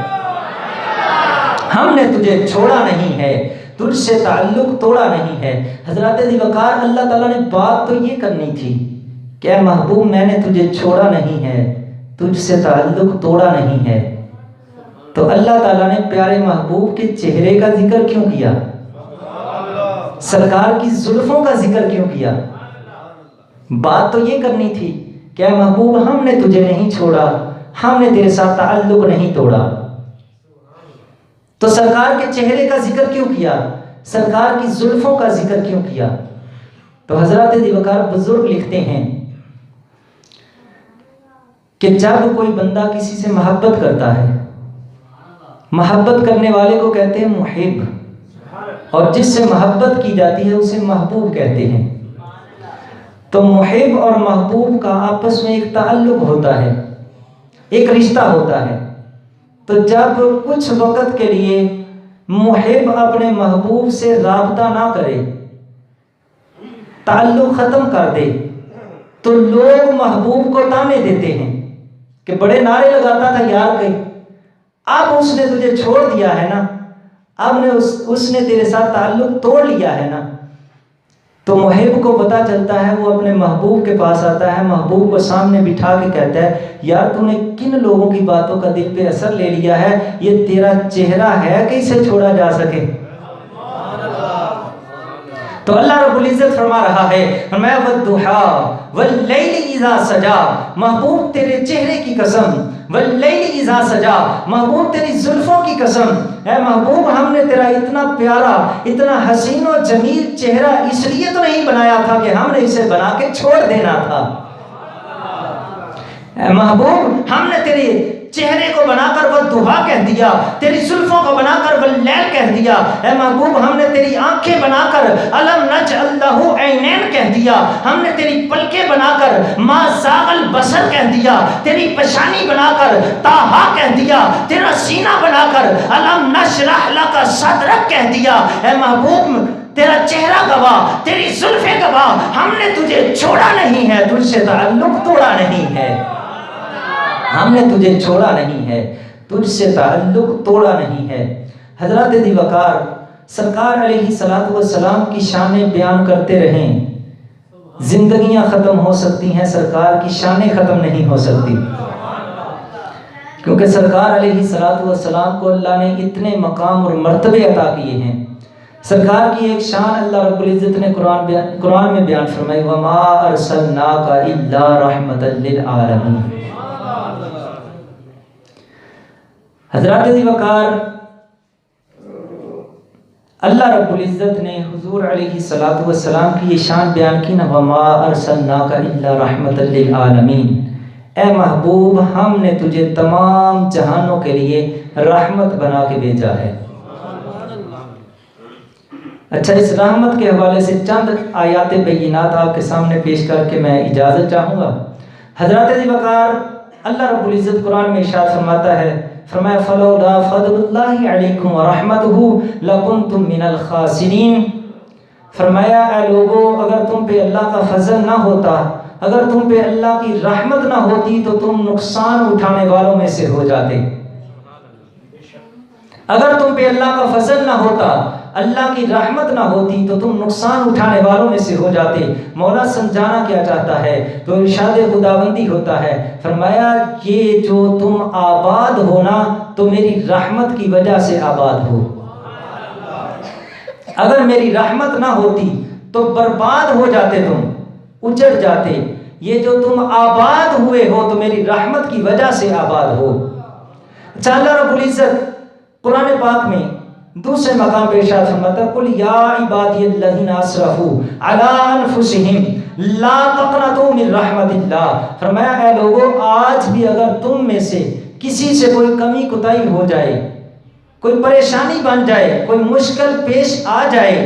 ہم نے تجھے چھوڑا نہیں ہے, تجھ سے تعلق توڑا نہیں ہے. حضرات ذی وقار, اللہ تعالیٰ نے بات تو یہ کرنی تھی کہ اے محبوب میں نے تجھے چھوڑا نہیں ہے, تجھ سے تعلق توڑا نہیں ہے. تو اللہ تعالیٰ نے پیارے محبوب کے چہرے کا ذکر کیوں کیا, سرکار کی زلفوں کا ذکر کیوں کیا؟ بات تو یہ کرنی تھی کہ اے محبوب ہم نے تجھے نہیں چھوڑا, ہم نے تیرے ساتھ تعلق نہیں توڑا. تو سرکار کے چہرے کا ذکر کیوں کیا, سرکار کی زلفوں کا ذکر کیوں کیا؟ تو حضرات ذی وقار بزرگ لکھتے ہیں کہ جب کوئی بندہ کسی سے محبت کرتا ہے, محبت کرنے والے کو کہتے ہیں محب, اور جس سے محبت کی جاتی ہے اسے محبوب کہتے ہیں. تو محب اور محبوب کا آپس میں ایک تعلق ہوتا ہے, ایک رشتہ ہوتا ہے. تو جب کچھ وقت کے لیے محب اپنے محبوب سے رابطہ نہ کرے, تعلق ختم کر دے, تو لوگ محبوب کو تانے دیتے ہیں کہ بڑے نعرے لگاتا تھا یار کہیں، اب اس نے تجھے چھوڑ دیا ہے نا، اب نے اس نے تیرے ساتھ تعلق توڑ لیا ہے نا۔ تو محب کو پتہ چلتا ہے، وہ اپنے محبوب کے پاس آتا ہے، محبوب کو سامنے بٹھا کے کہتا ہے یار تو نے کن لوگوں کی باتوں کا دل پہ اثر لے لیا ہے، یہ تیرا چہرہ ہے کہ اسے چھوڑا جا سکے؟ تو اللہ رب العزت فرما رہا ہے، فرمایا وَالضُّحَىٰ وَاللَّيْلِ اِذَا سَجَىٰ، محبوب تیرے چہرے کی قسم، وَاللَّيْلِ اِذَا سَجَىٰ، محبوب تیری زلفوں کی قسم، اے محبوب ہم نے تیرا اتنا پیارا، اتنا حسین و جمیل چہرہ اس لیے تو نہیں بنایا تھا کہ ہم نے اسے بنا کے چھوڑ دینا تھا۔ اے محبوب ہم نے تیرے چہرے کو بنا کر والضحیٰ کہہ دیا، تیری زلفوں کو بنا کر واللیل کہہ دیا، اے محبوب ہم نے تیری آنکھیں بنا کر الم نجعل لہ عینین کہہ دیا، ہم نے تیری پلکیں بنا کر ما زاغ البصر کہہ دیا، تیری پیشانی بنا کر طٰہٰ کہہ دیا، تیرا سینہ بنا کر الم نشرح لک صدرک کہہ دیا۔ اے محبوب تیرا چہرہ گواہ، تیری زلفیں گواہ، ہم نے تجھے چھوڑا نہیں ہے، تجھ سے تعلق توڑا نہیں ہے، ہم نے تجھے چھوڑا نہیں ہے، تجھ سے تعلق توڑا نہیں ہے۔ حضرت دی وقار سرکار علیہ الصلوۃ والسلام کی شانیں بیان کرتے رہیں، زندگیاں ختم ہو سکتی ہیں، سرکار کی شانیں ختم نہیں ہو سکتی، کیونکہ سرکار علیہ الصلوۃ والسلام کو اللہ نے اتنے مقام اور مرتبے عطا کیے ہیں۔ سرکار کی ایک شان اللہ رب العزت نے قرآن میں بیان فرمائی، وما ارسلناک الا رحمۃ للعالمین۔ حضرات دی وقار اللہ رب العزت نے حضور علیہ الصلوۃ والسلام کی یہ شان بیان کی نا، وما ارسلناک الا رحمۃ للعالمین، اے محبوب ہم نے تجھے تمام جہانوں کے لیے رحمت بنا کے بھیجا ہے۔ اچھا، اس رحمت کے حوالے سے چند آیات بینات آپ کے سامنے پیش کر کے میں اجازت چاہوں گا۔ حضرات دی وقار اللہ رب العزت قرآن میں ارشاد فرماتا ہے، فرمایا فلولا فضل اللہ علیکم ورحمتہ لکنتم من الخاسرین، فرمایا اے لوگو اگر تم پہ اللہ کا فضل نہ ہوتا، اگر تم پہ اللہ کی رحمت نہ ہوتی تو تم نقصان اٹھانے والوں میں سے ہو جاتے۔ اگر تم پہ اللہ کا فضل نہ ہوتا، اللہ کی رحمت نہ ہوتی تو تم نقصان اٹھانے والوں میں سے ہو جاتے۔ مولا سمجھانا کیا چاہتا ہے؟ تو ارشاد خداوندی ہوتا ہے، فرمایا یہ جو تم آباد ہونا تو میری رحمت کی وجہ سے آباد ہو، اگر میری رحمت نہ ہوتی تو برباد ہو جاتے، تم اجڑ جاتے۔ یہ جو تم آباد ہوئے ہو تو میری رحمت کی وجہ سے آباد ہو۔ اچھا، اللہ رب العزت قرآن پاک میں دوسرے مقام پہ ارشاد فرماتا ہے، قل یا عبادی الذین اسرفوا علی انفسہم لا تقنطوا من رحمت اللہ، فرمایا اے لوگو آج بھی اگر تم میں سے کسی سے کوئی کمی کوتاہی ہو جائے، کوئی پریشانی بن جائے، کوئی مشکل پیش آ جائے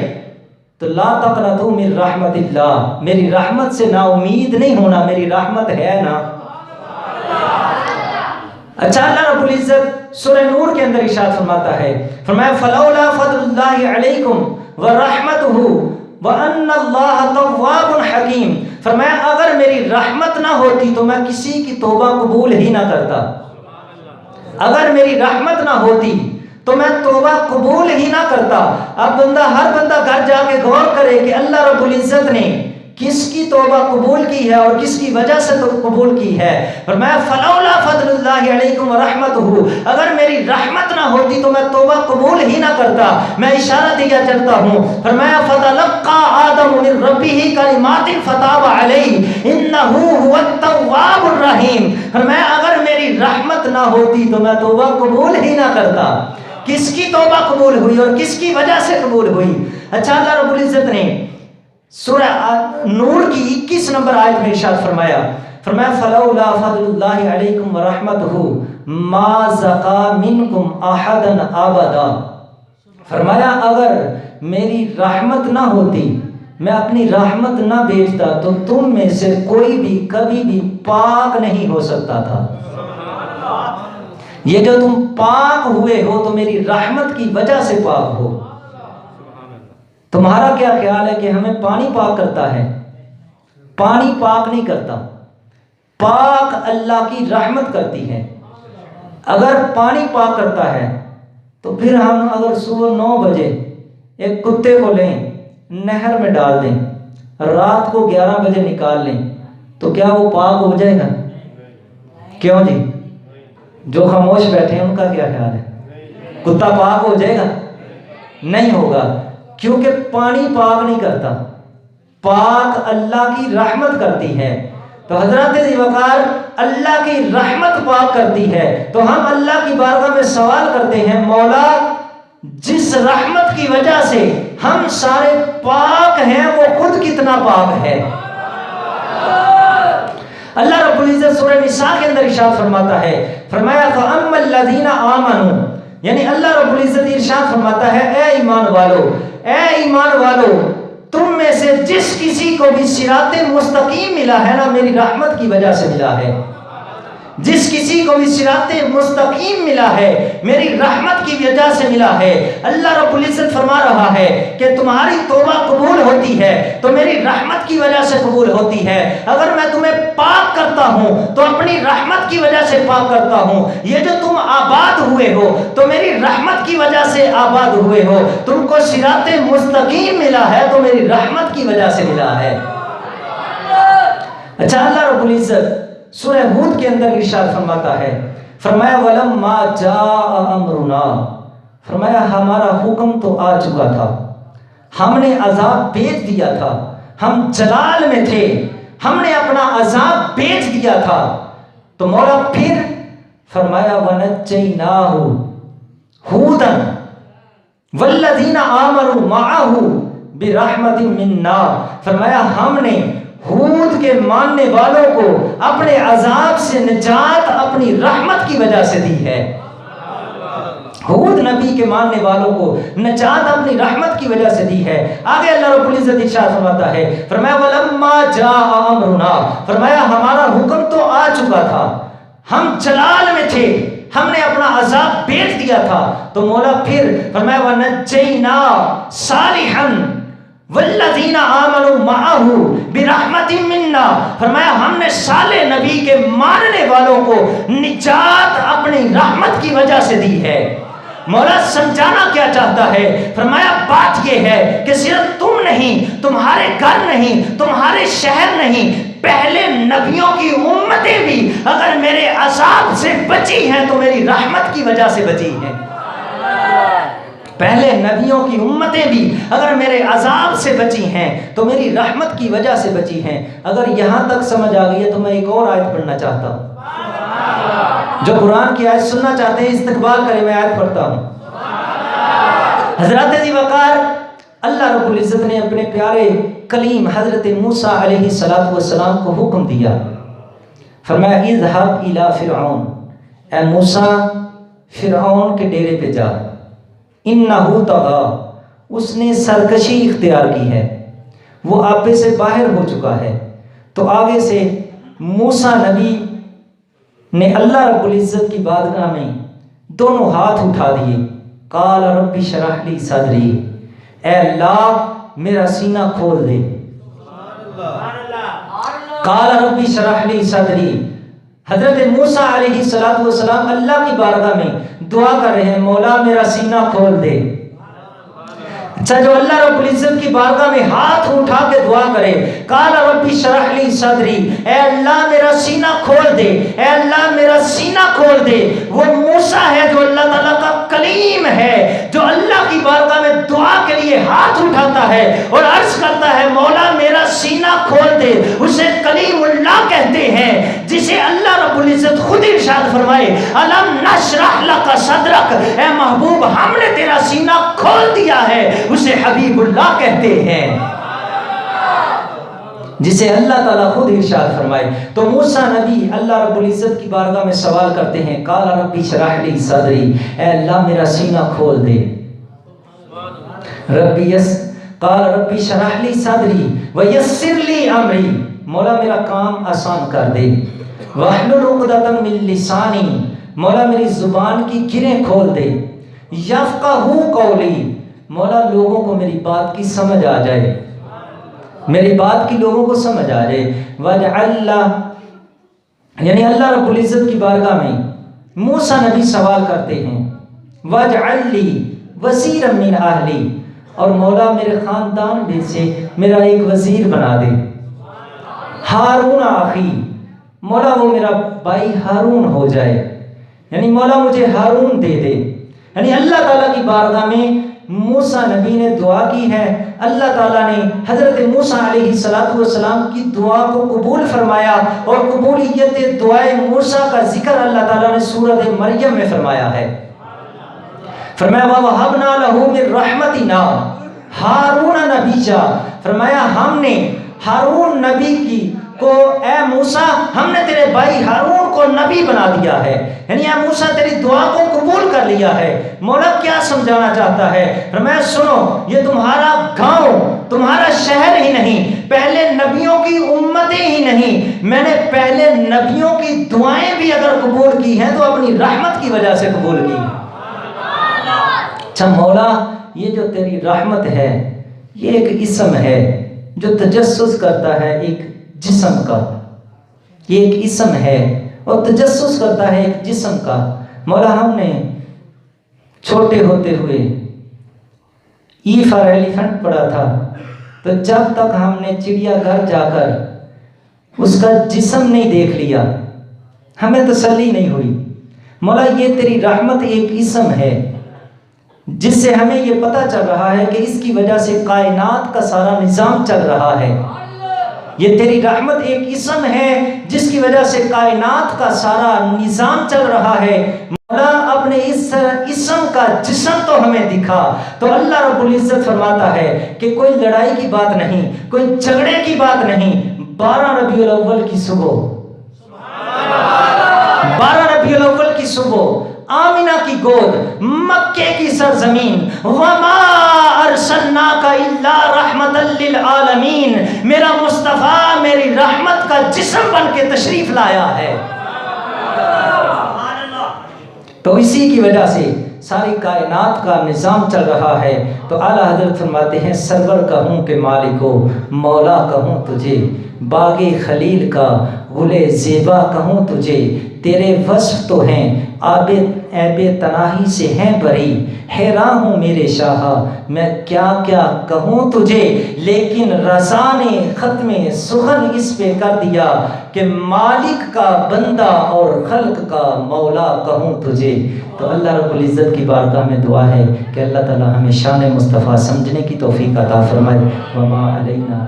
تو لا تقنطوا من رحمت اللہ، میری رحمت سے نا امید نہیں ہونا، میری رحمت ہے نا۔ اچھا، اللہ رب العزت سورہ نور کے اندر ارشاد فرماتا ہے، فرمایا فلولا فضل اللہ علیکم ورحمتہ وان اللہ تواب حکیم، فرمایا اگر میری رحمت نہ ہوتی تو میں کسی کی توبہ قبول ہی نہ کرتا، اگر میری رحمت نہ ہوتی تو میں توبہ قبول ہی نہ کرتا۔ اب ہر بندہ گھر جا کے غور کرے کہ اللہ رب العزت نے کس کی توبہ قبول کی ہے اور کس کی وجہ سے تو قبول کی ہے۔ فرمایا فلولا فضل اللہ علیکم ورحمتہ، اگر میری رحمت نہ ہوتی تو میں توبہ قبول ہی نہ کرتا۔ میں اشارہ دیا چلتا ہوں، فرمایا فتلقى آدم من ربہ کلمات فتاب علیہ انہ هو التواب الرحیم، فرمایا اگر میری رحمت نہ ہوتی تو میں توبہ قبول ہی نہ کرتا۔ کس کی توبہ قبول ہوئی اور کس کی وجہ سے قبول ہوئی؟ اچھا، اللہ رب العزت نے سورہ نور کی 21 نمبر آیت میں ارشاد فرمایا، فرمایا فلولا فضل اللہ علیکم ورحمتہ ما زکا منکم احدا ابدا، فرمایا اگر میری رحمت نہ ہوتی، میں اپنی رحمت نہ بھیجتا تو تم میں سے کوئی بھی کبھی بھی پاک نہیں ہو سکتا تھا۔ یہ جو تم پاک ہوئے ہو تو میری رحمت کی وجہ سے پاک ہو۔ تمہارا کیا خیال ہے کہ ہمیں پانی پاک کرتا ہے؟ پانی پاک نہیں کرتا، پاک اللہ کی رحمت کرتی ہے۔ اگر پانی پاک کرتا ہے تو پھر ہم اگر صبح 9 بجے ایک کتے کو لیں، نہر میں ڈال دیں، رات کو 11 بجے نکال لیں تو کیا وہ پاک ہو جائے گا؟ کیوں جی؟ جو خاموش بیٹھے ہیں ان کا کیا خیال ہے؟ کتا پاک ہو جائے گا؟ نہیں ہوگا، کیونکہ پانی پاک نہیں کرتا، پاک اللہ کی رحمت کرتی ہے۔ تو حضرات ذی وقار اللہ کی رحمت پاک کرتی ہے، تو ہم اللہ کی بارگاہ میں سوال کرتے ہیں، مولا جس رحمت کی وجہ سے ہم سارے پاک ہیں وہ خود کتنا پاک ہے۔ اللہ رب العزت سورہ نساء کے اندر ارشاد فرماتا ہے، فرمایا فَأَمَّا الَّذِينَ آمَنُوا، یعنی اللہ رب العزت ارشاد فرماتا ہے، اے ایمان والو، اے ایمان والو، تم میں سے جس کسی کو بھی صراط مستقیم ملا ہے نا، میری رحمت کی وجہ سے ملا ہے۔ جس کسی کو بھی صراط مستقیم ملا ہے میری رحمت کی وجہ سے ملا ہے۔ اللہ رب العزت فرما رہا ہے کہ تمہاری توبہ قبول ہوتی ہے تو میری رحمت کی وجہ سے قبول ہوتی ہے۔ اگر میں تمہیں پاک کرتا ہوں تو اپنی رحمت کی وجہ سے پاک کرتا ہوں۔ یہ جو تم آباد ہوئے ہو تو میری رحمت کی وجہ سے آباد ہوئے ہو۔ تم کو صراط مستقیم ملا ہے تو میری رحمت کی وجہ سے ملا ہے۔ اچھا، اللہ رب العزت سورہ ہود کے اندر ارشاد فرماتا ہے، فرمایا وَلَمَّا جَاءَ أَمْرُنَا، فرمایا ہمارا حکم تو آ چکا تھا، ہم نے عذاب بھیج دیا تھا، ہم جلال میں تھے، ہم نے اپنا عذاب بھیج دیا تھا، تو مولا پھر فرمایا وَنَجَّيْنَاهُ هُودًا وَالَّذِينَ آمَنُوا مَعَهُ بِرَحْمَةٍ مِنَّا، فرمایا ہم نے ہود کے ماننے والوں کو اپنے عذاب سے نجات اپنی رحمت کی وجہ سے دی ہے۔ ہود نبی کے ماننے والوں کو نجات اپنی رحمت کی وجہ سے دی ہے۔ آگے اللہ رب العزت ارشاد فرماتا ہے، فرمایا وَلَمَّا جَاءَ أَمْرُنَا، فرمایا ہمارا حکم تو آ چکا تھا، ہم جلال میں تھے، ہم نے اپنا عذاب بھیج دیا تھا، تو مولا پھر فرمایا وَنَجَّيْنَا صَالِحًا والذین آمنوا معہ برحمت منا، فرمایا ہم نے صالح نبی کے ماننے والوں کو نجات اپنی رحمت کی وجہ سے دی ہے۔ مولا سمجھانا کیا چاہتا ہے؟ فرمایا بات یہ ہے کہ صرف تم نہیں، تمہارے گھر نہیں، تمہارے شہر نہیں، پہلے نبیوں کی امتیں بھی اگر میرے عذاب سے بچی ہیں تو میری رحمت کی وجہ سے بچی ہیں۔ پہلے نبیوں کی امتیں بھی اگر میرے عذاب سے بچی ہیں تو میری رحمت کی وجہ سے بچی ہیں۔ اگر یہاں تک سمجھ آ گئی ہے تو میں ایک اور آیت پڑھنا چاہتا ہوں۔ جو قرآن کی آیت سننا چاہتے ہیں استقبال کریں، میں آیت پڑھتا ہوں۔ حضرات ذی وقار اللہ رب العزت نے اپنے پیارے کلیم حضرت موسیٰ علیہ السلام کو حکم دیا، فرمایا اذهب الى فرعون، اے موسیٰ فرعون کے ڈیرے پہ جا، انہو طغا، اس نے سرکشی اختیار کی ہے، وہ آپے سے باہر ہو چکا ہے۔ تو آگے سے موسیٰ نبی نے اللہ رب العزت کی بارگاہ میں دونوں ہاتھ اٹھا دیے، قال رب اشرح لی صدری، اے اللہ میرا سینہ کھول دے، قال رب اشرح لی صدری۔ حضرت موسیٰ علیہ السلام اللہ کی بارگاہ میں دعا کر رہے ہیں، مولا میرا سینہ کھول دے۔ اچھا، جو اللہ رب العزت کی بارگاہ میں ہاتھ اٹھا کے دعا کرے، قال رب اشرح لی صدری، اے اللہ میرا سینہ کھول دے، اے اللہ میرا سینہ کھول دے، وہ موسیٰ ہے جو اللہ تعالیٰ کا کلیم ہے، جو اللہ کی بارگاہ میں دعا کے لیے ہاتھ اٹھاتا ہے اور عرض کرتا ہے مولا میرا سینہ کھول دے، اسے کلیم اللہ کہتے ہیں، جسے اللہ رب العزت خود ارشاد فرمائے الم نشرح لک صدرک، اے محبوب ہم نے تیرا سینہ کھول دیا ہے، اسے حبیب اللہ کہتے ہیں، جسے اللہ تعالیٰ خود ارشاد فرمائے۔ تو موسیٰ نبی اللہ رب العزت کی بارگاہ میں سوال کرتے ہیں، قال رب اشرح لی صدری، اے اللہ میرا سینہ کھول دے، قال رب اشرح لی صدری ویسر لی امری، مولا میرا کام آسان کر دے، واحلل عقدۃ من لسانی، مولا میری زبان کی گریں کھول دے، یفقہوا قولی، مولا لوگوں کو میری بات کی سمجھ آ جائے، میری بات کی لوگوں کو سمجھ آ جائے. وَجْعَلْ یعنی اللہ رب العزت کی بارگاہ میں موسیٰ نبی سوال کرتے ہیں وَجْعَلْ لِي وَزِيرًا مِّنْ أَهْلِي، اور مولا میرے خاندان میں سے میرا ایک وزیر بنا دے. ہارون آخی، مولا وہ میرا بھائی ہارون ہو جائے، یعنی مولا مجھے ہارون دے دے. یعنی اللہ تعالیٰ کی بارگاہ میں موسیٰ نبی نے دعا کی ہے. اللہ تعالیٰ نے حضرت موسیٰ علیہ السلام کی دعا کو قبول فرمایا، اور قبولیت دعائے موسیٰ کا ذکر اللہ تعالیٰ نے سورۃ مریم میں فرمایا ہے. فرمایا وَوَهَبْنَا لَهُ مِن رَحْمَتِنَا ہارون نبیّا، فرمایا ہم نے ہارون نبی کو اے موسیٰ ہم نے تیرے بھائی ہارون کو نبی بنا دیا ہے. یعنی اے موسیٰ تیری دعا کو قبول کر لیا ہے. مولا کیا سمجھانا چاہتا ہے؟ فرمایا سنو، یہ تمہارا گاؤں، تمہارا شہر ہی نہیں، پہلے نبیوں کی امتیں ہی نہیں، میں نے پہلے نبیوں کی دعائیں بھی اگر قبول کی ہیں تو اپنی رحمت کی وجہ سے قبول کی. اچھا مولا یہ جو تیری رحمت ہے یہ ایک اسم ہے جو تجسس کرتا ہے ایک جسم کا. یہ ایک اسم ہے اور تجسس کرتا ہے ایک جسم کا. مولا ہم نے چھوٹے ہوتے ہوئے ای فار ایلیفنٹ پڑھا تھا، تو جب تک ہم نے چڑیا گھر جا کر اس کا جسم نہیں دیکھ لیا ہمیں تسلی نہیں ہوئی. مولا یہ تیری رحمت ایک اسم ہے جس سے ہمیں یہ پتہ چل رہا ہے کہ اس کی وجہ سے کائنات کا سارا نظام چل رہا ہے. یہ تیری رحمت ایک اسم ہے جس کی وجہ سے کائنات کا سارا نظام چل رہا ہے. مولا اپنے اس اسم کا جسم تو ہمیں دکھا. تو اللہ رب العزت فرماتا ہے کہ کوئی لڑائی کی بات نہیں، کوئی جھگڑے کی بات نہیں. 12 ربیع الاول کی صبح، 12 ربیع الاول کی صبح آمینہ کی گود، مکے کی سرزمین، وما ارسلناک الا رحمتا للعالمین، میرا مصطفیٰ میری رحمت کا جسم بن کے تشریف لایا ہے. تو اسی کی وجہ سے ساری کائنات کا نظام چل رہا ہے. تو اعلیٰ حضرت فرماتے ہیں سرور کہوں کہ مالکو، مولا کہوں تجھے، باغ خلیل کا گل زیبا کہوں تجھے. تیرے وصف تو ہیں عیب تناہی سے ہیں بری، حیران ہوں میرے شاہ میں کیا کیا کہوں تجھے. لیکن رضا نے ختم سخن اس پہ کر دیا کہ مالک کا بندہ اور خلق کا مولا کہوں تجھے. تو اللہ رب العزت کی بارگاہ میں دعا ہے کہ اللہ تعالی ہمیں شان مصطفیٰ سمجھنے کی توفیق عطا فرمائے. وما علینا